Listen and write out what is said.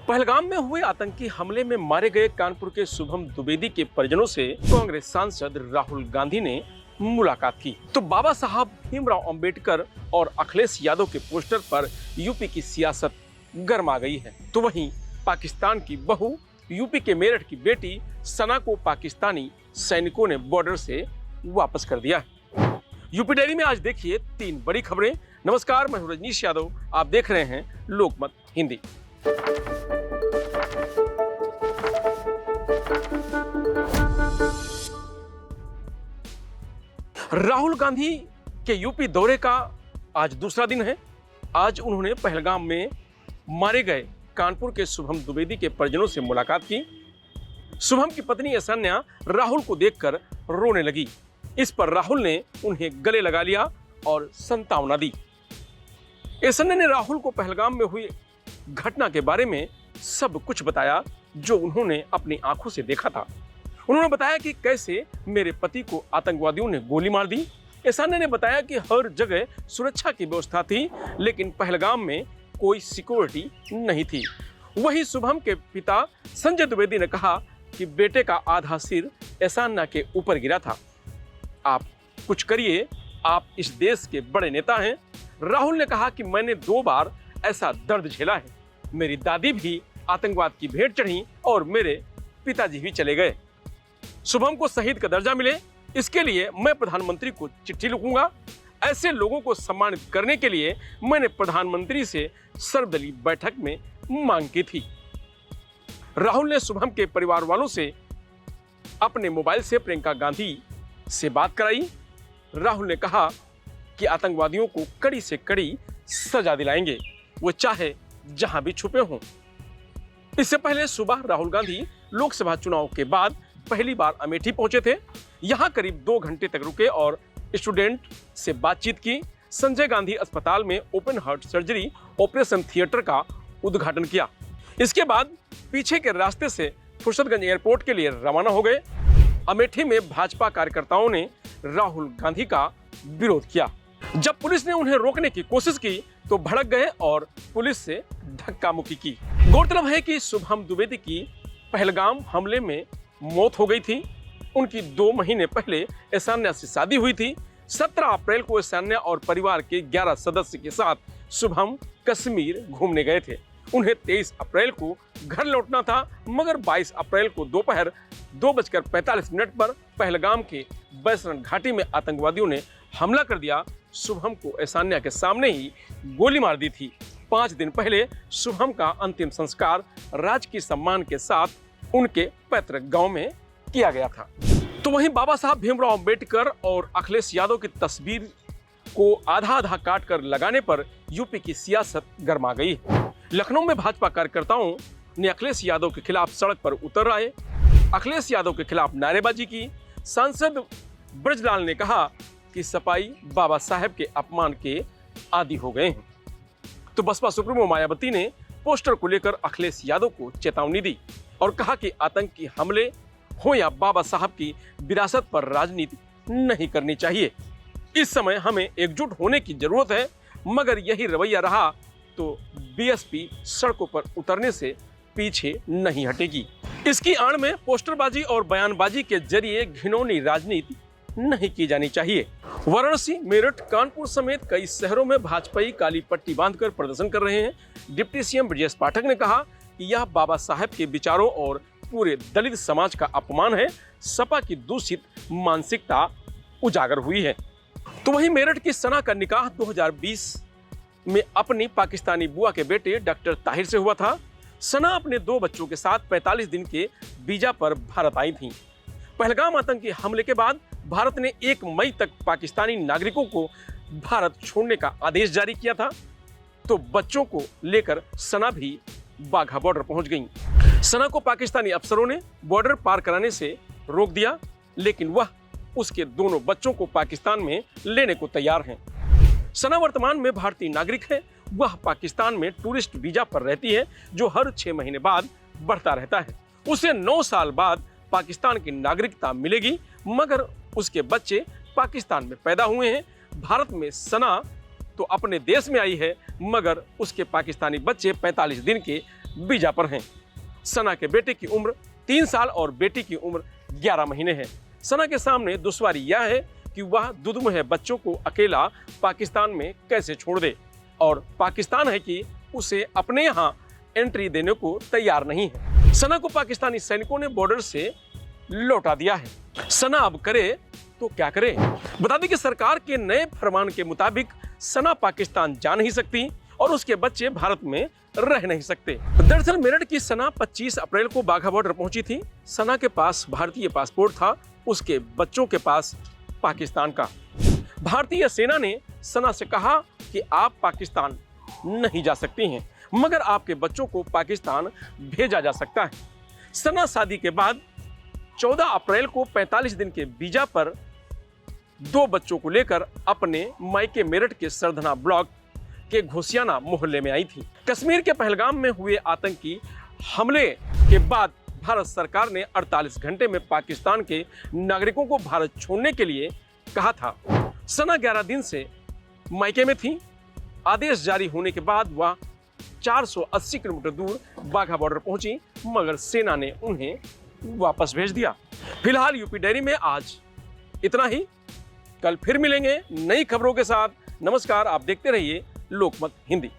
पहलगाम में हुए आतंकी हमले में मारे गए कानपुर के शुभम द्विवेदी के परिजनों से कांग्रेस सांसद राहुल गांधी ने मुलाकात की। तो बाबा साहब भीमराव अंबेडकर और अखिलेश यादव के पोस्टर पर यूपी की सियासत गर्मा गई है। तो वहीं पाकिस्तान की बहू यूपी के मेरठ की बेटी सना को पाकिस्तानी सैनिकों ने बॉर्डर से वापस कर दिया है। यूपी डायरी में आज देखिए 3 बड़ी खबरें। नमस्कार, मैं हूं रजनीश यादव, आप देख रहे हैं लोकमत हिंदी। राहुल गांधी के यूपी दौरे का आज दूसरा दिन है। आज उन्होंने पहलगाम में मारे गए कानपुर के शुभम द्विवेदी के परिजनों से मुलाकात की। शुभम की पत्नी ऐशान्या राहुल को देखकर रोने लगी। इस पर राहुल ने उन्हें गले लगा लिया और सांत्वना दी। ऐशान्या ने राहुल को पहलगाम में हुई घटना के बारे में सब कुछ बताया जो उन्होंने अपनी आंखों से देखा था। उन्होंने बताया कि कैसे मेरे पति को आतंकवादियों ने गोली मार दी। ऐशान्या ने बताया कि हर जगह सुरक्षा की व्यवस्था थी, लेकिन पहलगाम में कोई सिक्योरिटी नहीं थी। वहीं शुभम के पिता संजय द्विवेदी ने कहा कि बेटे का आधा सिर ऐशान्या के ऊपर गिरा था। आप कुछ करिए, आप इस देश के बड़े नेता हैं। राहुल ने कहा कि मैंने 2 बार ऐसा दर्द झेला है। मेरी दादी भी आतंकवाद की भेंट चढ़ी और मेरे पिताजी भी चले गए। शुभम को शहीद का दर्जा मिले, इसके लिए मैं प्रधानमंत्री को चिट्ठी लिखूंगा। ऐसे लोगों को सम्मानित करने के लिए मैंने प्रधानमंत्री से सर्वदलीय बैठक में मांग की थी। राहुल ने शुभम के परिवार वालों से अपने मोबाइल से प्रियंका गांधी से बात कराई। राहुल ने कहा कि आतंकवादियों को कड़ी से कड़ी सजा दिलाएंगे, वो चाहे जहां भी छुपे हों। इससे पहले सुबह राहुल गांधी लोकसभा चुनाव के बाद पहली बार अमेठी पहुंचे थे। यहां करीब 2 घंटे तक रुके और स्टूडेंट से बातचीत की। संजय गांधी अस्पताल में open heart surgery operation theatre का उद्घाटन किया। इसके बाद पीछे के रास्ते से फुर्सतगंज एयरपोर्ट के लिए रवाना हो गए। अमेठी में भाजपा कार्यकर्ताओं ने राहुल गांधी का विरोध किया। जब पुलिस ने उन्हें रोकने की कोशिश की तो भड़क गए और पुलिस से धक्का मुक्की की। गौरतलब है कि शुभम द्विवेदी की पहलगाम हमले में मौत हो गई थी। उनकी 2 महीने पहले ऐशान्या से शादी हुई थी। 17 अप्रैल को ऐशान्या और परिवार के 11 सदस्य के साथ शुभम कश्मीर घूमने गए थे। उन्हें 23 अप्रैल को घर लौटना था, मगर 22 अप्रैल को दोपहर 2:45 पर पहलगाम के बैसरन घाटी में आतंकवादियों ने हमला कर दिया। शुभम को ऐशान्या के सामने ही गोली मार दी थी। 5 दिन पहले शुभम का अंतिम संस्कार राजकीय सम्मान के साथ उनके पैतृक गांव में किया गया था। तो वहीं बाबा साहब भीमराव अंबेडकर और अखिलेश यादव की तस्वीर को आधा काट कर लगाने पर यूपी की सियासत गर्मा गई। लखनऊ में भाजपा कार्यकर्ताओं ने अखिलेश यादव के खिलाफ सड़क पर उतर आए। अखिलेश यादव के खिलाफ नारेबाजी की। सांसद ब्रजलाल ने कहा कि सपाई बाबा साहब के अपमान के आदी हो गए हैं। तो बसपा सुप्रीमो मायावती ने पोस्टर को लेकर अखिलेश यादव को चेतावनी दी और कहा कि आतंकी हमले हो या बाबा साहब की विरासत पर राजनीति नहीं करनी चाहिए। इस समय हमें एकजुट होने की जरूरत है, मगर यही रवैया रहा तो बीएसपी सड़कों पर उतरने से पीछे नहीं हटेगी। इसकी आड़ में पोस्टरबाजी और बयानबाजी के जरिए घिनौनी राजनीति नहीं की जानी चाहिए। वाराणसी, मेरठ, कानपुर समेत कई शहरों में भाजपाई काली पट्टी बांधकर प्रदर्शन कर रहे हैं। डिप्टी सीएम ब्रजेश पाठक ने कहा कि यह बाबा साहब के विचारों और पूरे दलित समाज का अपमान है। सपा की दूषित मानसिकता उजागर हुई है। तो वहीं मेरठ की सना का निकाह 2020 में अपनी पाकिस्तानी बुआ के बेटे डॉक्टर ताहिर से हुआ था। सना अपने 2 बच्चों के साथ 45 दिन के वीजा पर भारत आई थी। पहलगाम आतंकी हमले के बाद भारत ने 1 मई तक पाकिस्तानी नागरिकों को भारत छोड़ने का आदेश जारी किया था। तो बच्चों को लेकर सना भी बाघा बॉर्डर पहुंच गई। सना को पाकिस्तानी अफसरों ने बॉर्डर पार कराने से रोक दिया, लेकिन वह उसके दोनों बच्चों को पाकिस्तान में लेने को तैयार हैं। सना वर्तमान में भारतीय नागरिक है। वह पाकिस्तान में टूरिस्ट वीजा पर रहती है, जो हर 6 महीने बाद बढ़ता रहता है। उसे 9 साल बाद पाकिस्तान की नागरिकता मिलेगी, मगर उसके बच्चे पाकिस्तान में पैदा हुए हैं। भारत में सना तो अपने देश में आई है, मगर उसके पाकिस्तानी बच्चे 45 दिन के वीजा पर हैं। सना के बेटे की उम्र 3 साल और बेटी की उम्र 11 महीने है। सना के सामने दुश्वारी यह है कि वह दुधमुहे बच्चों को अकेला पाकिस्तान में कैसे छोड़ दे, और पाकिस्तान है कि उसे अपने यहाँ एंट्री देने को तैयार नहीं है। सना को पाकिस्तानी सैनिकों ने बॉर्डर से लौटा दिया है। सना अब करे तो क्या करे? बता दें कि सरकार के नए फरमान के मुताबिक सना पाकिस्तान जा नहीं सकती और उसके बच्चे भारत में रह नहीं सकते। दरअसल मेरठ की सना 25 अप्रैल को बाघा बॉर्डर पहुंची थी। सना के पास भारतीय पासपोर्ट था, उसके बच्चों के पास पाकिस्तान का। भारतीय सेना ने सना से कहा कि आप पाकिस्तान नहीं जा सकती हैं, मगर आपके बच्चों को पाकिस्तान भेजा जा सकता है। सना शादी के बाद 14 अप्रैल को 45 दिन के वीजा पर 2 बच्चों को लेकर अपने मायके मेरठ के सरधना ब्लॉक के घोसियाना मोहल्ले में आई थी। कश्मीर के पहलगाम में हुए आतंकी हमले के बाद भारत सरकार ने 48 घंटे में पाकिस्तान के नागरिकों को भारत छोड़ने के लिए कहा था। सना 11 दिन से मायके में थी। आदेश जारी होने के बाद वह 480 किलोमीटर दूर बाघा बॉर्डर पहुंची, मगर सेना ने उन्हें वापस भेज दिया। फिलहाल यूपी डायरी में आज इतना ही। कल फिर मिलेंगे नई खबरों के साथ। नमस्कार, आप देखते रहिए लोकमत हिंदी।